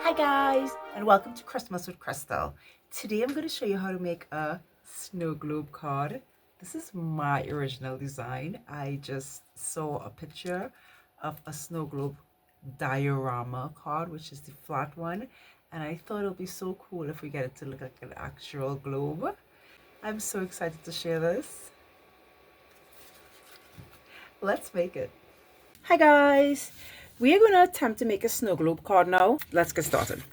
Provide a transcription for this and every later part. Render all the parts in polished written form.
Hi guys, and welcome to Christmas with Crystal. Today I'm going to show you how to make a snow globe card. This is my original design. I just saw a picture of a snow globe diorama card, which is the flat one, and I thought it would be so cool if we get it to look like an actual globe. I'm so excited to share this. Let's make it. Hi guys, we are going to attempt to make a snow globe card now. Let's get started.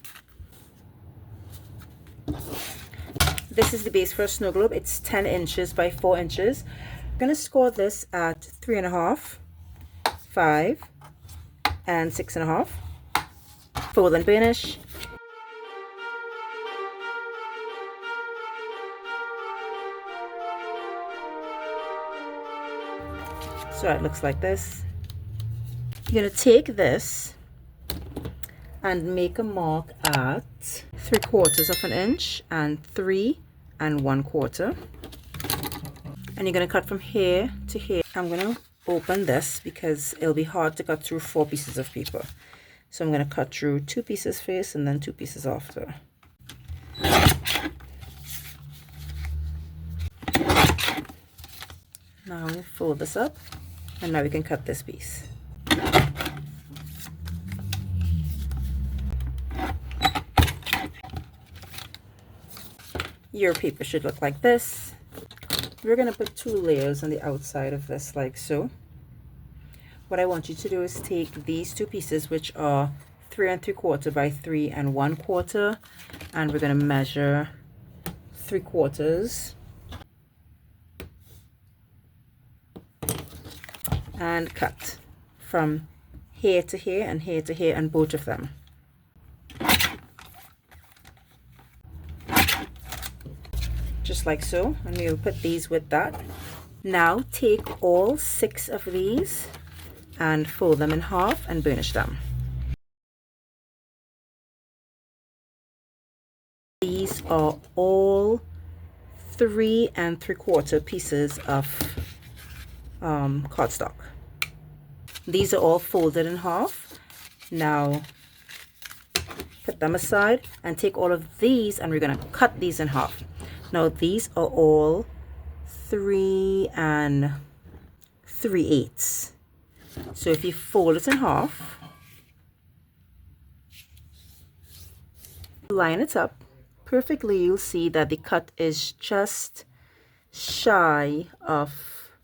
This is the base for a snow globe. It's 10 inches by 4 inches. I'm going to score this at 3.5, 5, and 6.5. Fold and burnish. So it looks like this. You're going to take this and make a mark at 3/4 of an inch and 3 1/4. And you're going to cut from here to here. I'm going to open this because it'll be hard to cut through 4 pieces of paper. So I'm going to cut through 2 pieces first and then 2 pieces after. Now we'll fold this up and now we can cut this piece. Your paper should look like this. We're going to put 2 layers on the outside of this like so. What I want you to do is take these 2 pieces, which are 3 3/4 by 3 1/4, and we're going to measure 3/4 and cut from here to here and here to here and both of them. Just like so, and we'll put these with that. Now take all 6 of these and fold them in half and burnish them. These are all 3 3/4 pieces of cardstock. These are all folded in half. Now put them aside and take all of these and we're going to cut these in half. Now these are all 3 3/8. So if you fold it in half, line it up perfectly, you'll see that the cut is just shy of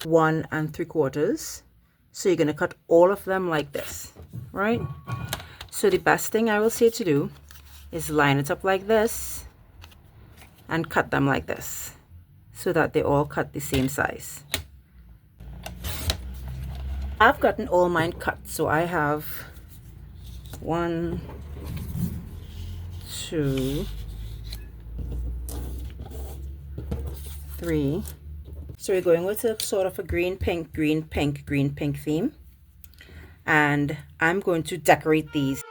1 3/4. So you're going to cut all of them like this, right? So the best thing I will say to do is line it up like this and cut them like this so that they all cut the same size. I've gotten all mine cut, so I have 1, 2, 3. So we're going with a sort of a green pink theme, and I'm going to decorate these.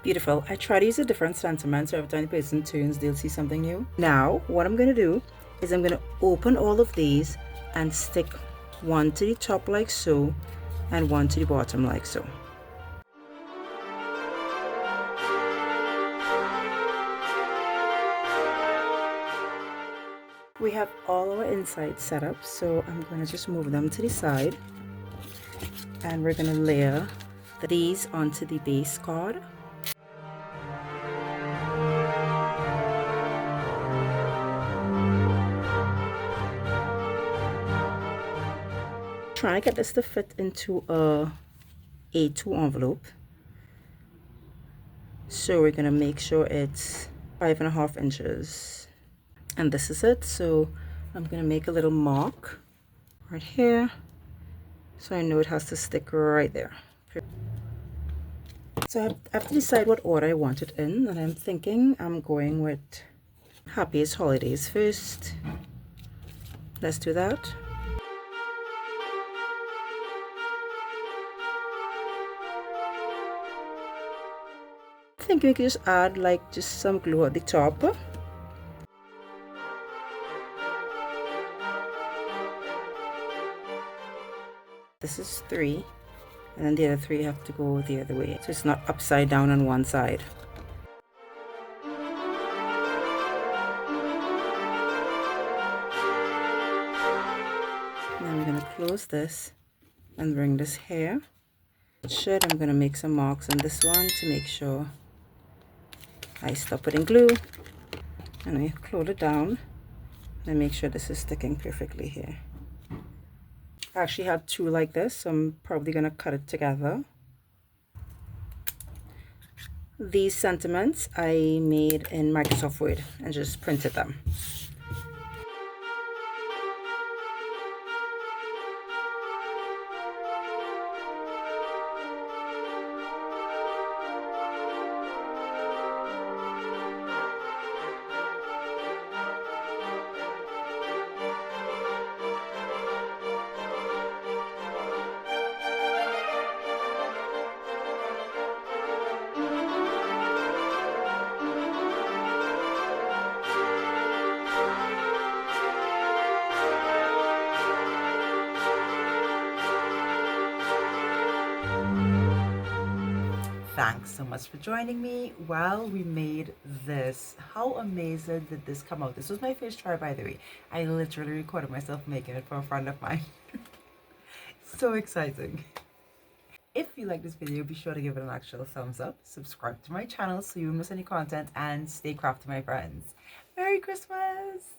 Beautiful. I try to use a different sentiment so every time the person turns they'll see something new. Now what I'm going to do is I'm going to open all of these and stick one to the top like so and one to the bottom like so. We have all our insides set up, so I'm going to just move them to the side and we're going to layer these onto the base card. Trying to get this to fit into a A2 envelope, so we're going to make sure it's 5.5 inches, and this is it. So I'm going to make a little mark right here so I know it has to stick right there. So I have to decide what order I want it in, and I'm thinking I'm going with Happiest Holidays first. Let's do that. I think we can just add like just some glue at the top, and we're going to This is 3, and then the other 3 have to go the other way, so it's not upside down on one side. Now we're going to close this and bring this here. I'm going to make some marks on this one to make sure I stop putting glue, and I close it down and make sure this is sticking perfectly here. I actually had 2 like this, so I'm probably going to cut it together. These sentiments I made in Microsoft Word and just printed them. Thanks so much for joining me while we made this. How amazing did this come out? This was my first try, by the way. I literally recorded myself making it for a friend of mine. So exciting. If you like this video, be sure to give it an actual thumbs up, subscribe to my channel so you won't miss any content, and stay crafty, my friends. Merry Christmas!